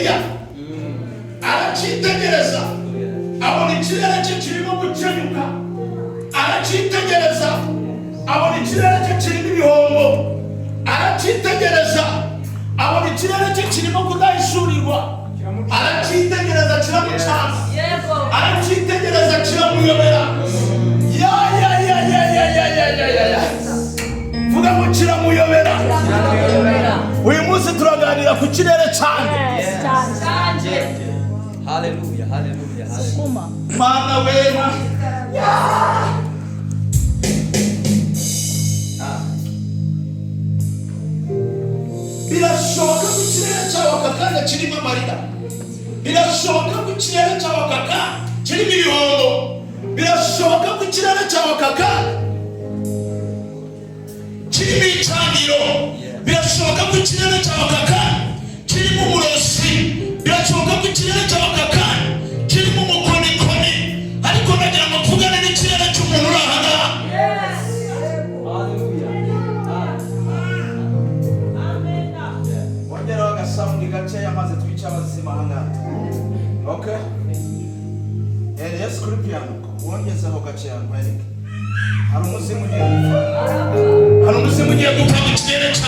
Eliya aracyitegereza abona ikirere cye kirimo gukenyuka, aracyitegereza abona ikirere cye kirimo ibihombo, aracyitegereza abona ikirere cye kirimo kudahishurirwa, aracyitegereza kiramucanga, aracyitegereza kiramuyobera. Vuga ngo kiramuyobera. Uyu munsi turaganira ku kirere cyanjye. Haleluya, haleluya, haleluya. Mana wera. Birashoboka ko ikirere cyawe aka kanya kirimo amarira. Birashoboka ko ikirere cyawe aka kanya kirimo ibihondo. Birashoboka ko ikirere cyawe aka kanya kirimo icyangiro. Birashoboka ko ikirere cyawe aka kanya kirimo uburozi. Birashoboka ko ikirere cyawe aka kanya kirimo umukonikoni. Ariko nagira ngo mvugane n'ikirere cy'umuntu uri aha ngaha. Wongeraho agasamundi gakeya maze twice abazima aha ngaha. Okay? Yes, kuri piano. Wongezeho gakeya nkwereke. Hari umuzimu ugiye gupfa. Hari umuzimu ugiye gupfa mu kirere cyawe.